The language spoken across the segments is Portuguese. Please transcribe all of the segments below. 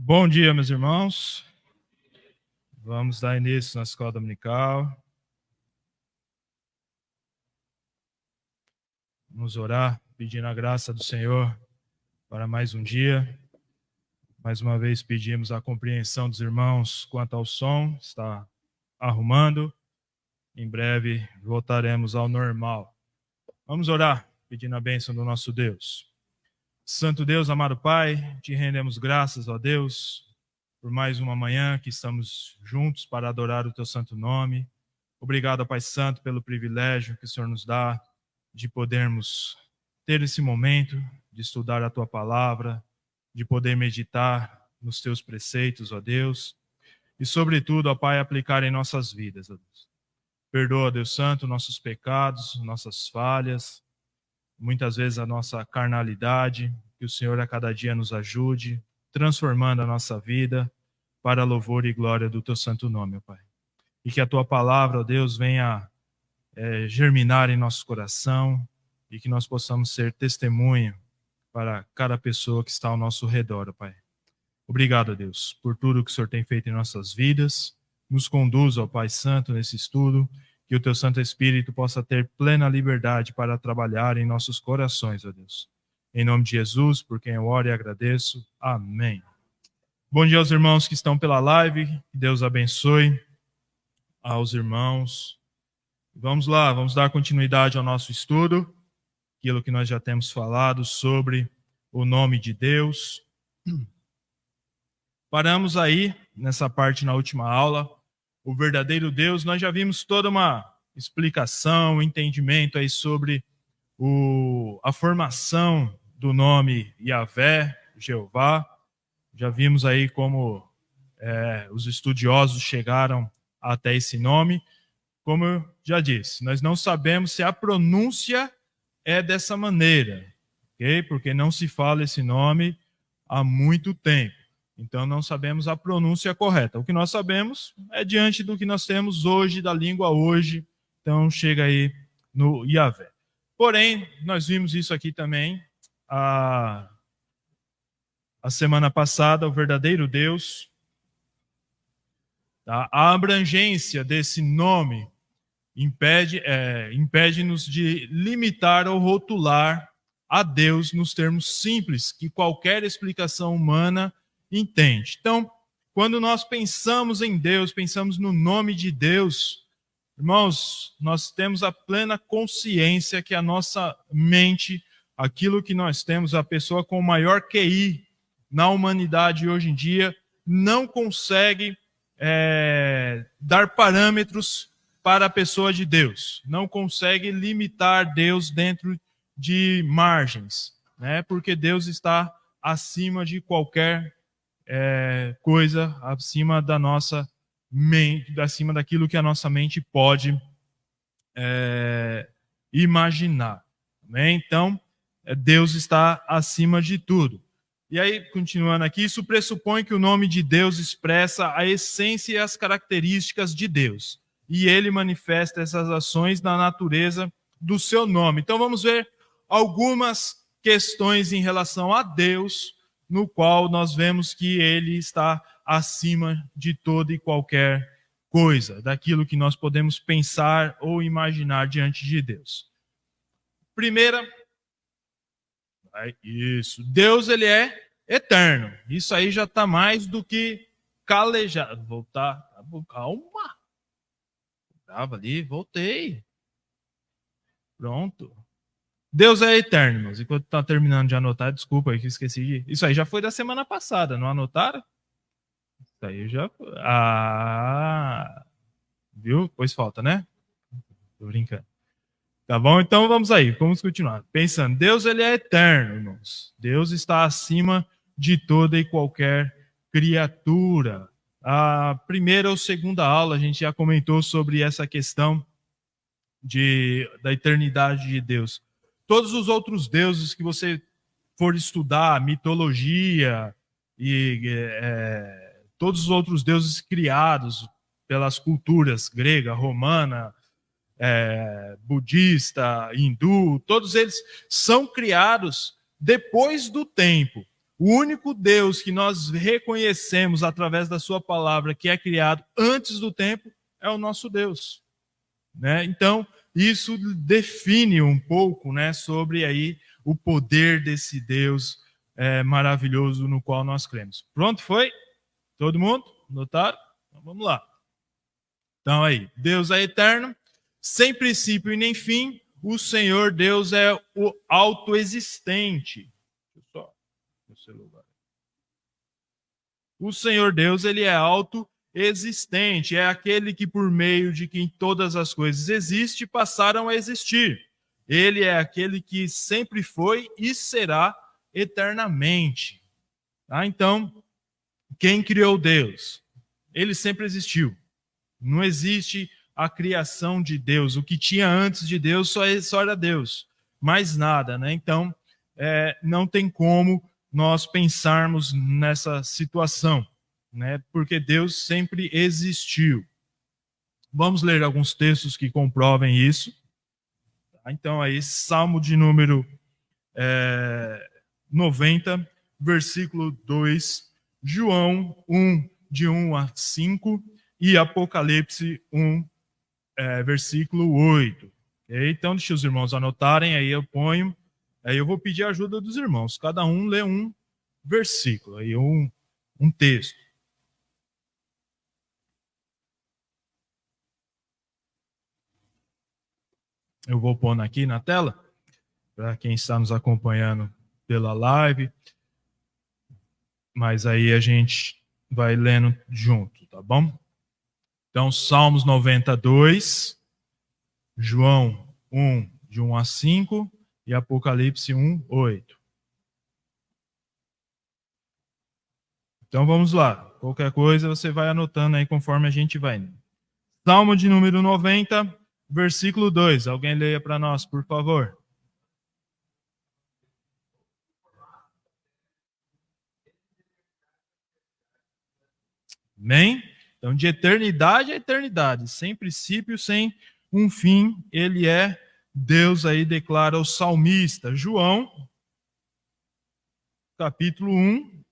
Bom dia, meus irmãos. Vamos dar início na escola dominical. Vamos orar, pedindo a graça do Senhor para mais um dia. Mais uma vez pedimos a compreensão dos irmãos quanto ao som, está arrumando. Em breve voltaremos ao normal. Vamos orar, pedindo a bênção do nosso Deus. Santo Deus, amado Pai, te rendemos graças, ó Deus, por mais uma manhã que estamos juntos para adorar o teu santo nome. Obrigado, Pai Santo, pelo privilégio que o Senhor nos dá de podermos ter esse momento de estudar a tua palavra, de poder meditar nos teus preceitos, ó Deus, e sobretudo, ó Pai, aplicar em nossas vidas, ó Deus. Perdoa, Deus Santo, nossos pecados, nossas falhas, muitas vezes a nossa carnalidade, que o Senhor a cada dia nos ajude, transformando a nossa vida para a louvor e glória do teu santo nome, ó Pai. E que a tua palavra, ó Deus, venha germinar em nosso coração e que nós possamos ser testemunho para cada pessoa que está ao nosso redor, ó Pai. Obrigado, ó Deus, por tudo que o Senhor tem feito em nossas vidas. Nos conduza, ó Pai Santo, nesse estudo, que o teu Santo Espírito possa ter plena liberdade para trabalhar em nossos corações, ó Deus. Em nome de Jesus, por quem eu oro e agradeço. Amém. Bom dia aos irmãos que estão pela live. Que Deus abençoe aos irmãos. Vamos lá, vamos dar continuidade ao nosso estudo, aquilo que nós já temos falado sobre o nome de Deus. Paramos aí, nessa parte na última aula, o verdadeiro Deus. Nós já vimos toda uma explicação, um entendimento aí sobre a formação do nome Yahvé, Jeová. Já vimos aí como os estudiosos chegaram até esse nome. Como eu já disse, nós não sabemos se a pronúncia é dessa maneira, ok? Porque não se fala esse nome há muito tempo. Então não sabemos a pronúncia correta. O que nós sabemos é diante do que nós temos hoje, da língua hoje. Então chega aí no Yahvé. Porém, nós vimos isso aqui também a semana passada, o verdadeiro Deus. Tá? A abrangência desse nome impede-nos de limitar ou rotular a Deus nos termos simples que qualquer explicação humana entende. Então, quando nós pensamos em Deus, pensamos no nome de Deus, irmãos, nós temos a plena consciência que a nossa mente, aquilo que nós temos, a pessoa com o maior QI na humanidade hoje em dia, não consegue dar parâmetros para a pessoa de Deus. Não consegue limitar Deus dentro de margens, né? Porque Deus está acima de qualquer coisa, acima da nossa mente, acima daquilo que a nossa mente pode imaginar. Né? Então, Deus está acima de tudo. E aí, continuando aqui, isso pressupõe que o nome de Deus expressa a essência e as características de Deus. E ele manifesta essas ações na natureza do seu nome. Então vamos ver algumas questões em relação a Deus, no qual nós vemos que ele está acima de toda e qualquer coisa, daquilo que nós podemos pensar ou imaginar diante de Deus. Primeira, isso, Deus ele é eterno. Isso aí já está mais do que calejado. Voltar, calma. Estava ali, voltei. Pronto. Deus é eterno, irmãos. Enquanto está terminando de anotar, desculpa aí que esqueci. Isso aí já foi da semana passada, não anotaram? Isso aí já foi. Viu? Pois falta, né? Tô brincando. Tá bom? Então vamos aí, vamos continuar. Pensando, Deus ele é eterno, irmãos. Deus está acima de toda e qualquer criatura. A primeira ou segunda aula a gente já comentou sobre essa questão da eternidade de Deus. Todos os outros deuses que você for estudar, mitologia e todos os outros deuses criados pelas culturas grega, romana, budista, hindu, todos eles são criados depois do tempo. O único Deus que nós reconhecemos através da sua palavra, que é criado antes do tempo, é o nosso Deus, né? Então, isso define um pouco, né, sobre aí o poder desse Deus maravilhoso no qual nós cremos. Pronto, foi? Todo mundo? Notaram? Então, vamos lá. Então aí, Deus é eterno, sem princípio e nem fim. O Senhor Deus é o autoexistente. O Senhor Deus, ele é autoexistente, é aquele que por meio de quem todas as coisas existem passaram a existir. Ele é aquele que sempre foi e será eternamente. Tá? Então, quem criou Deus? Ele sempre existiu. Não existe a criação de Deus. O que tinha antes de Deus só era Deus. Mais nada, né? Então, não tem como nós pensarmos nessa situação, né? Porque Deus sempre existiu. Vamos ler alguns textos que comprovem isso. Então, aí, Salmo de número 90, versículo 2, João 1, de 1 a 5, e Apocalipse 1, versículo 8. Okay? Então, deixa os irmãos anotarem, aí eu ponho, aí eu vou pedir a ajuda dos irmãos. Cada um lê um versículo, aí um texto. Eu vou pôr aqui na tela, para quem está nos acompanhando pela live, mas aí a gente vai lendo junto, tá bom? Então, Salmos 92, João 1, de 1 a 5, e Apocalipse 1, 8. Então, vamos lá. Qualquer coisa, você vai anotando aí conforme a gente vai. Salmo de número 90, versículo 2. Alguém leia para nós, por favor. Amém? Então, de eternidade a eternidade, sem princípio, sem um fim, ele é Deus, aí declara o salmista. João, capítulo 1,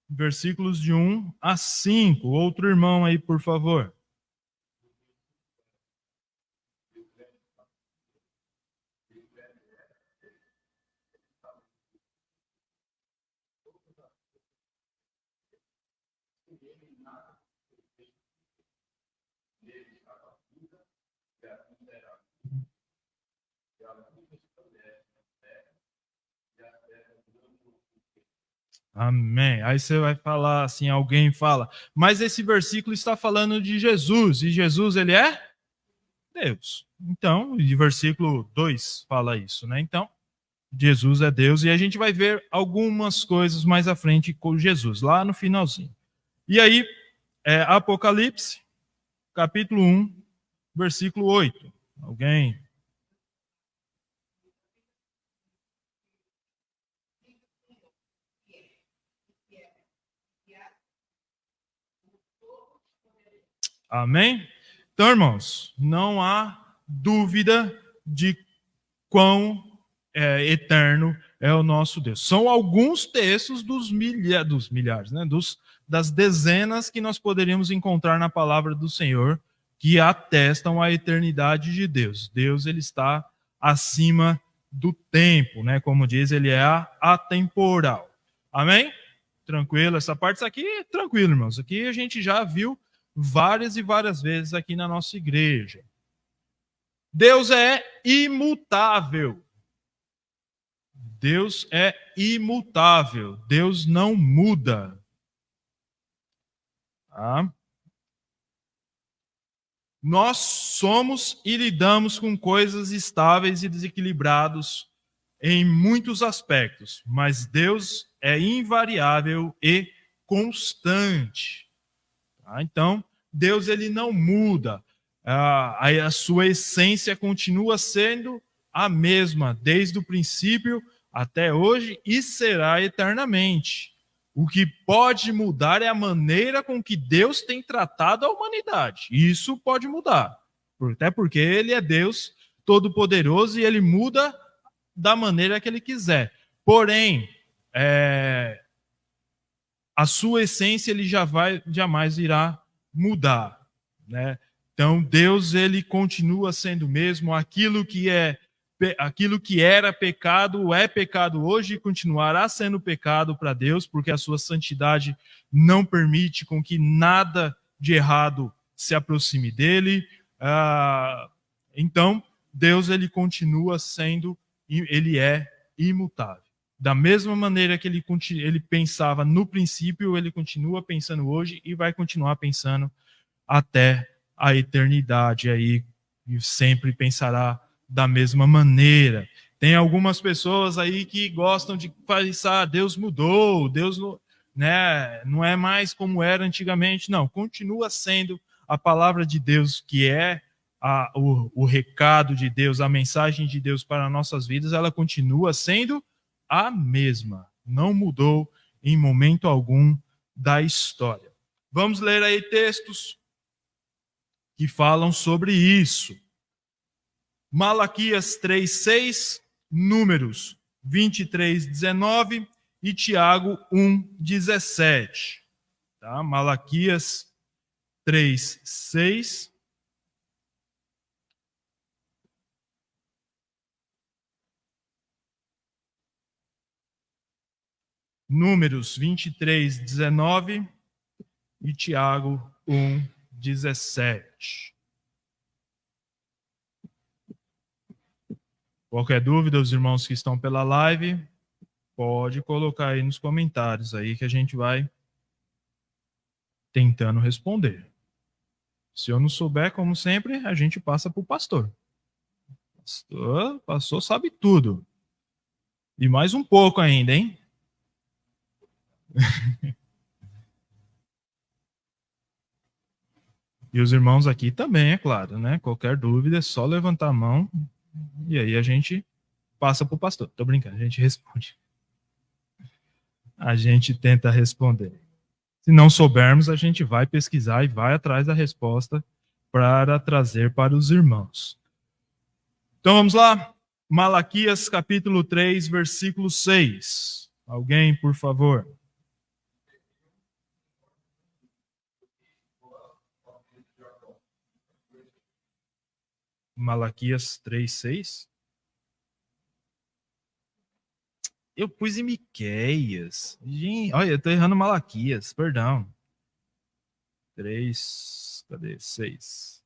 versículos de 1 a 5. Outro irmão aí, por favor. Amém. Aí você vai falar assim, alguém fala, mas esse versículo está falando de Jesus, e Jesus, ele é Deus. Então, de versículo 2 fala isso, né? Então, Jesus é Deus, e a gente vai ver algumas coisas mais à frente com Jesus, lá no finalzinho. E aí, Apocalipse, capítulo 1, versículo 8. Alguém? Amém? Então, irmãos, não há dúvida de quão eterno é o nosso Deus. São alguns textos dos milhares, né? Das dezenas que nós poderíamos encontrar na palavra do Senhor que atestam a eternidade de Deus. Deus, ele está acima do tempo, né? Como diz, ele é atemporal. Amém? Tranquilo, essa parte isso aqui é tranquilo, irmãos. Isso aqui a gente já viu várias e várias vezes aqui na nossa igreja. Deus é imutável. Deus é imutável. Deus não muda. Tá? Nós somos e lidamos com coisas estáveis e desequilibrados em muitos aspectos, mas Deus é invariável e constante. Tá? Então, Deus, ele não muda. A sua essência continua sendo a mesma desde o princípio até hoje e será eternamente. O que pode mudar é a maneira com que Deus tem tratado a humanidade. Isso pode mudar. Até porque ele é Deus todo-poderoso e ele muda da maneira que ele quiser. Porém, a sua essência ele jamais irá mudar, né? Então Deus ele continua sendo o mesmo, aquilo que era pecado é pecado hoje e continuará sendo pecado para Deus, porque a sua santidade não permite com que nada de errado se aproxime dele. Então Deus ele continua sendo, ele é imutável. Da mesma maneira que ele pensava no princípio, ele continua pensando hoje e vai continuar pensando até a eternidade aí, e sempre pensará da mesma maneira. Tem algumas pessoas aí que gostam de pensar, Deus mudou, Deus não é mais como era antigamente. Não, continua sendo a palavra de Deus, que é o recado de Deus, a mensagem de Deus para nossas vidas, ela continua sendo a mesma, não mudou em momento algum da história. Vamos ler aí textos que falam sobre isso. Malaquias 3:6, Números 23:19 e Tiago 1:17. Tá? Malaquias 3:6. Números 23:19 e Tiago 1:17. Qualquer dúvida, os irmãos que estão pela live, pode colocar aí nos comentários aí que a gente vai tentando responder. Se eu não souber, como sempre, a gente passa para o pastor. Pastor sabe tudo. E mais um pouco ainda, hein? E os irmãos aqui também, é claro, né? Qualquer dúvida é só levantar a mão e aí a gente passa para o pastor. Tô brincando, a gente responde. A gente tenta responder. Se não soubermos, a gente vai pesquisar e vai atrás da resposta para trazer para os irmãos. Então vamos lá. Malaquias capítulo 3, versículo 6. Alguém, por favor. Malaquias 3:6. Eu pus em Miqueias. Gente, olha, eu tô errando Malaquias, perdão. 3, cadê? 6.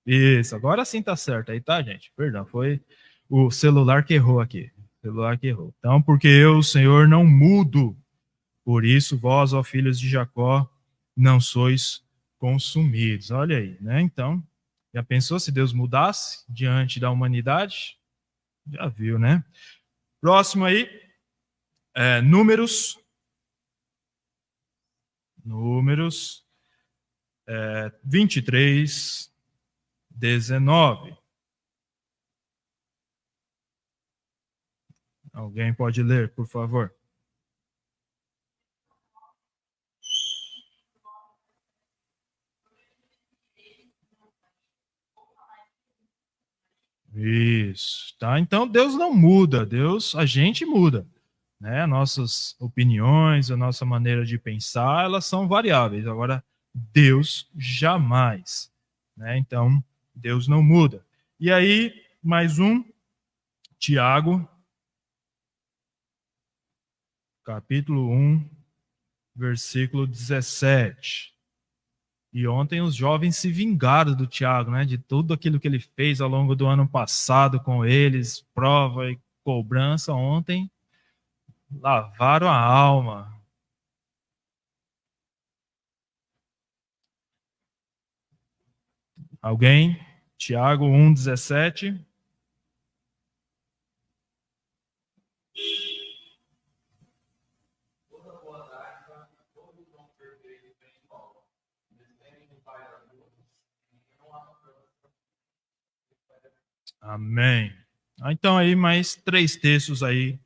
Isso, agora sim tá certo aí, tá, gente? Perdão, foi o celular que errou aqui. O celular que errou. Então, porque eu, o Senhor, não mudo. Por isso, vós, ó filhos de Jacó, não sois consumidos. Olha aí, né? Então, já pensou se Deus mudasse diante da humanidade? Já viu, né? Próximo aí, Números 23:19. Alguém pode ler, por favor? Isso, tá? Então Deus não muda, a gente muda, né? Nossas opiniões, a nossa maneira de pensar, elas são variáveis. Agora, Deus jamais, né? Então, Deus não muda. E aí, mais um, Tiago, capítulo 1, versículo 17. E ontem os jovens se vingaram do Tiago, né? De tudo aquilo que ele fez ao longo do ano passado com eles, prova e cobrança. Ontem lavaram a alma. Alguém? Tiago 1:17. Amém. Então aí mais 3 textos aí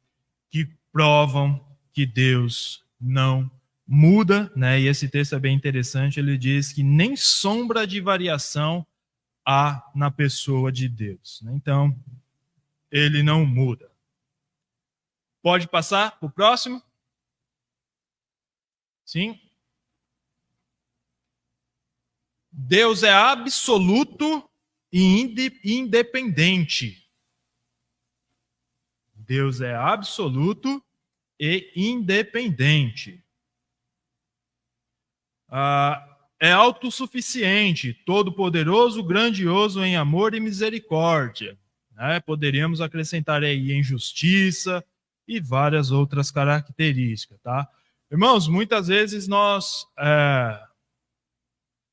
que provam que Deus não muda, né? E esse texto é bem interessante, ele diz que nem sombra de variação há na pessoa de Deus. Então, ele não muda. Pode passar para o próximo? Sim. Deus é absoluto e independente. Deus é absoluto e independente. É autossuficiente, todo-poderoso, grandioso em amor e misericórdia. Né? Poderíamos acrescentar aí em justiça e várias outras características. Tá? Irmãos, muitas vezes nós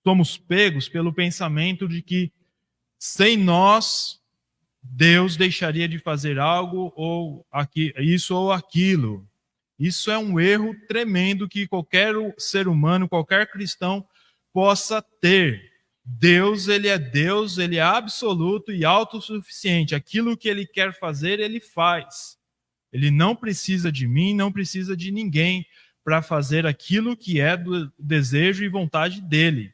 somos pegos pelo pensamento de que sem nós Deus deixaria de fazer algo ou isso ou aquilo. Isso é um erro tremendo que qualquer ser humano, qualquer cristão possa ter. Deus, ele é absoluto e autossuficiente. Aquilo que ele quer fazer, ele faz. Ele não precisa de mim, não precisa de ninguém para fazer aquilo que é do desejo e vontade dele.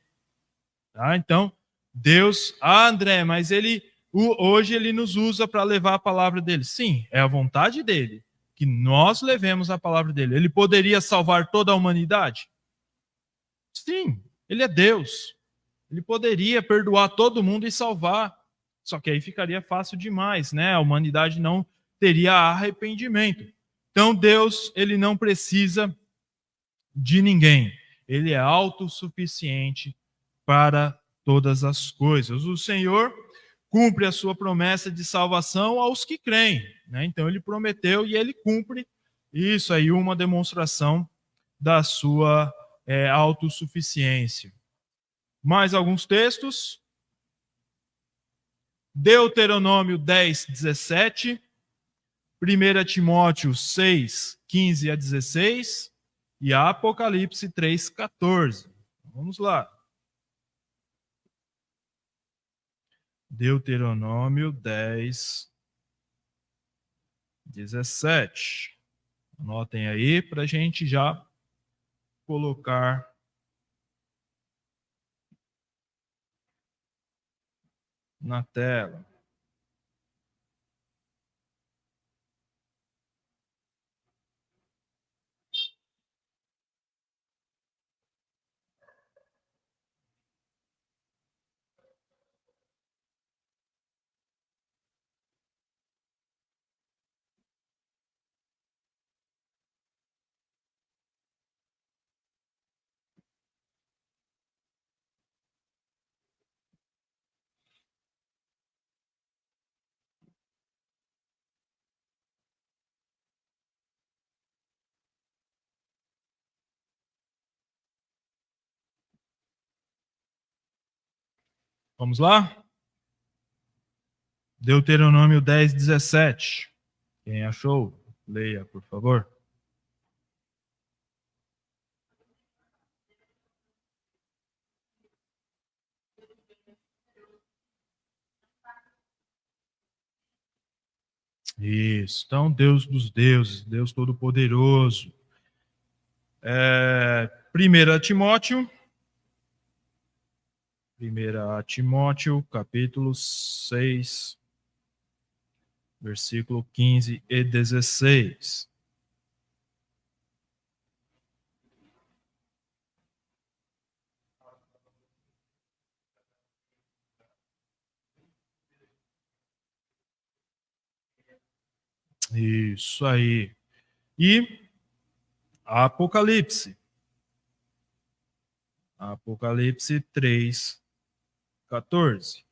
Tá? Então, Deus, André, mas hoje ele nos usa para levar a palavra dele. Sim, é a vontade dele que nós levemos a palavra dele. Ele poderia salvar toda a humanidade? Sim, ele é Deus. Ele poderia perdoar todo mundo e salvar. Só que aí ficaria fácil demais, né? A humanidade não teria arrependimento. Então Deus, ele não precisa de ninguém. Ele é autossuficiente para todas as coisas. O Senhor cumpre a sua promessa de salvação aos que creem. Né? Então ele prometeu e ele cumpre. Isso aí, uma demonstração da sua autossuficiência. Mais alguns textos. Deuteronômio 10, 17. 1 Timóteo 6, 15 a 16. E Apocalipse 3, 14. Vamos lá. Deuteronômio 10, 17. Anotem aí para a gente já colocar na tela. Vamos lá? Deuteronômio 10, 17. Quem achou, leia, por favor. Isso. Então, Deus dos deuses, Deus Todo-Poderoso. 1 Timóteo. 1 Timóteo, capítulo 6, versículo 15 e 16. Isso aí. E Apocalipse. Apocalipse 3, 14.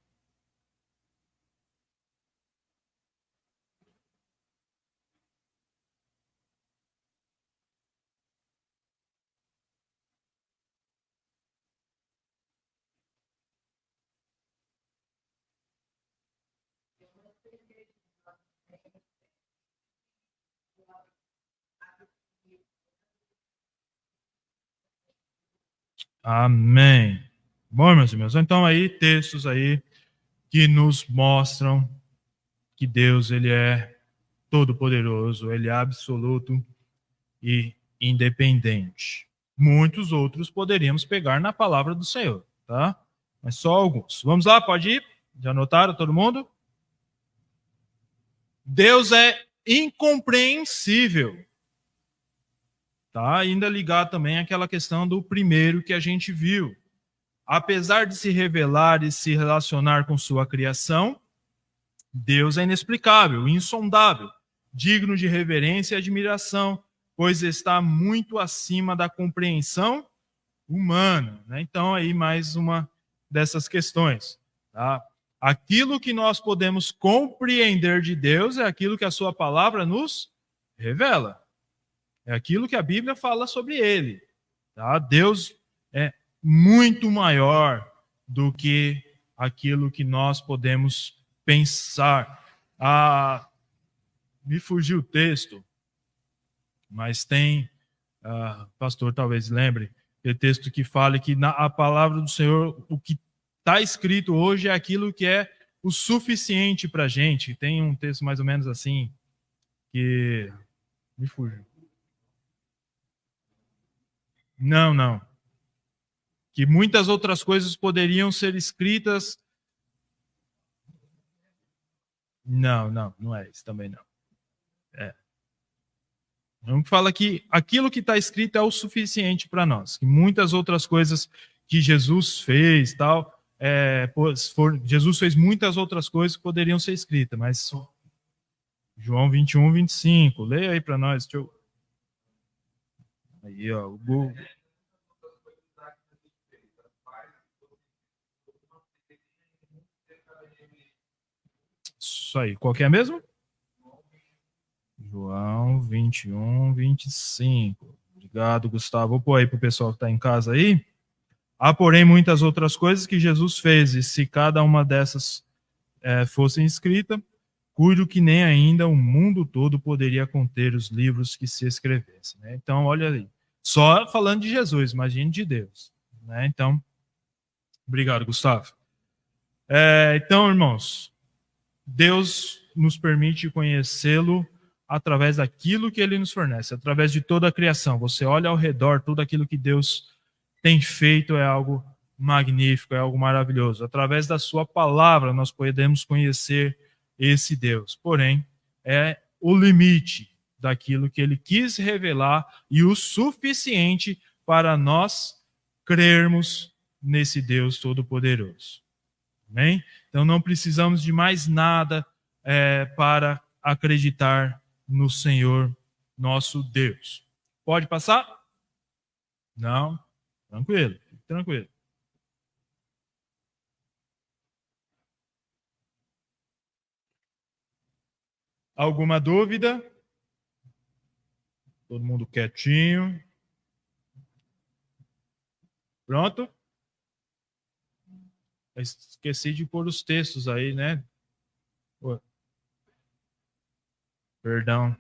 Amém. Bom, meus irmãos, então aí textos aí que nos mostram que Deus, ele é todo-poderoso, ele é absoluto e independente. Muitos outros poderíamos pegar na palavra do Senhor, tá? Mas só alguns. Vamos lá, pode ir? Já anotaram todo mundo? Deus é incompreensível. Tá? Ainda ligado também àquela questão do primeiro que a gente viu. Apesar de se revelar e se relacionar com sua criação, Deus é inexplicável, insondável, digno de reverência e admiração, pois está muito acima da compreensão humana. Né? Então, aí mais uma dessas questões. Tá? Aquilo que nós podemos compreender de Deus é aquilo que a sua palavra nos revela. É aquilo que a Bíblia fala sobre ele. Tá? Deus é muito maior do que aquilo que nós podemos pensar. Me fugiu o texto, mas tem, pastor talvez lembre, o texto que fala que a palavra do Senhor, o que está escrito hoje é aquilo que é o suficiente para a gente. Tem um texto mais ou menos assim, que me fugiu. Não. Que muitas outras coisas poderiam ser escritas. Não é isso também não. Então fala que aquilo que está escrito é o suficiente para nós. Que muitas outras coisas que Jesus fez, tal, Jesus fez muitas outras coisas que poderiam ser escritas, mas João 21, 25. Leia aí para nós. Aí, ó, o Google. Isso aí. Qual que é mesmo? João 21, 25. Obrigado, Gustavo. Vou pôr aí para o pessoal que está em casa aí. Há, porém, muitas outras coisas que Jesus fez, e se cada uma dessas fossem escritas, cuido que nem ainda o mundo todo poderia conter os livros que se escrevessem. Né? Então, olha aí. Só falando de Jesus, imagine de Deus. Né? Então, obrigado, Gustavo. Então, irmãos, Deus nos permite conhecê-lo através daquilo que ele nos fornece, através de toda a criação. Você olha ao redor, tudo aquilo que Deus tem feito é algo magnífico, é algo maravilhoso. Através da sua palavra nós podemos conhecer esse Deus. Porém, é o limite daquilo que ele quis revelar e o suficiente para nós crermos nesse Deus Todo-Poderoso. Amém? Então não precisamos de mais nada para acreditar no Senhor nosso Deus. Pode passar? Não? Tranquilo, tranquilo. Alguma dúvida? Todo mundo quietinho. Pronto? Esqueci de pôr os textos aí, né? Perdão.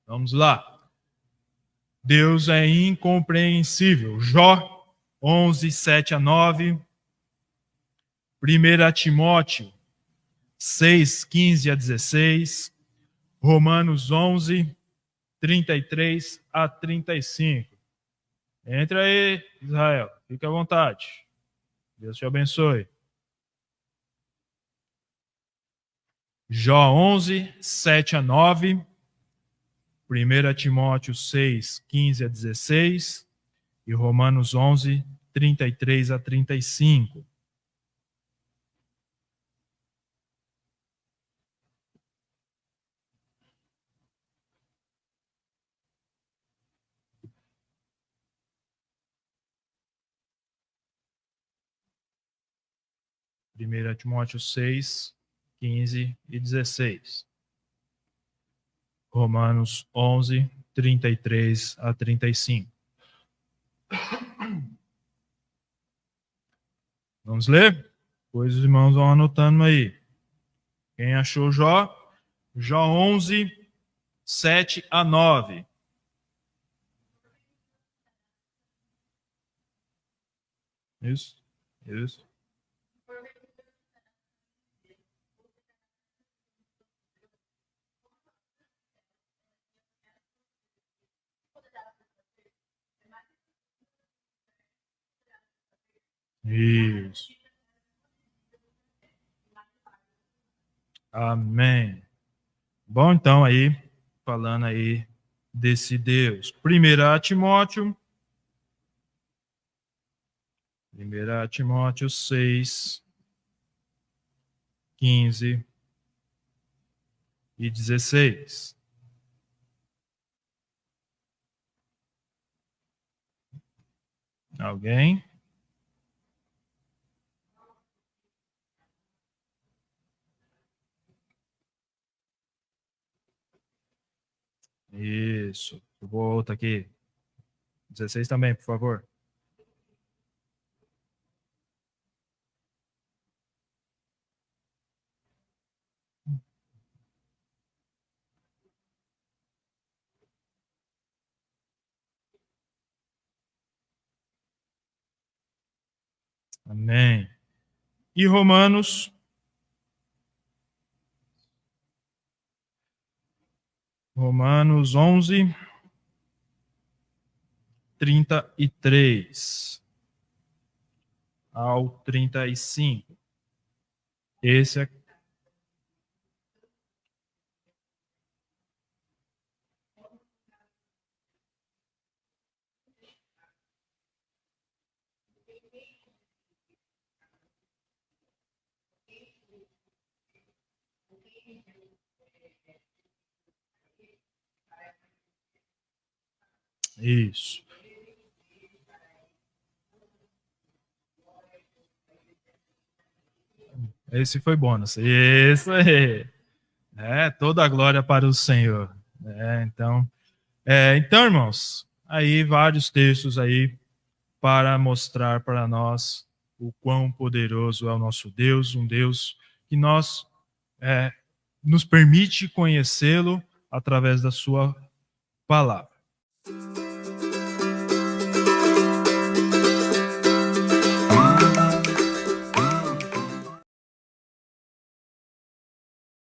Vamos lá. Deus é incompreensível. Jó 11, 7 a 9. 1 Timóteo 6, 15 a 16. Romanos 11, 33 a 35. Entra aí, Israel. Fique à vontade. Deus te abençoe. Jó 11, 7 a 9. 1 Timóteo 6, 15 a 16. E Romanos 11, 33 a 35. Primeira Timóteo 6, 15 e 16. Romanos 11, 33 a 35. Vamos ler? Pois os irmãos vão anotando aí. Quem achou Jó? Jó 11, 7 a 9. Isso. Isso. Amém. Bom, então aí, falando aí desse Deus. 1 Timóteo 6, 15 e 16. Alguém? Isso. Eu vou outra aqui. 16 também, por favor. Amém. E Romanos 11, 33 ao 35. Esse é isso. Esse foi bônus. Isso aí. Toda a glória para o Senhor. Então, irmãos, aí vários textos aí para mostrar para nós o quão poderoso é o nosso Deus, um Deus que nos permite conhecê-lo através da sua palavra.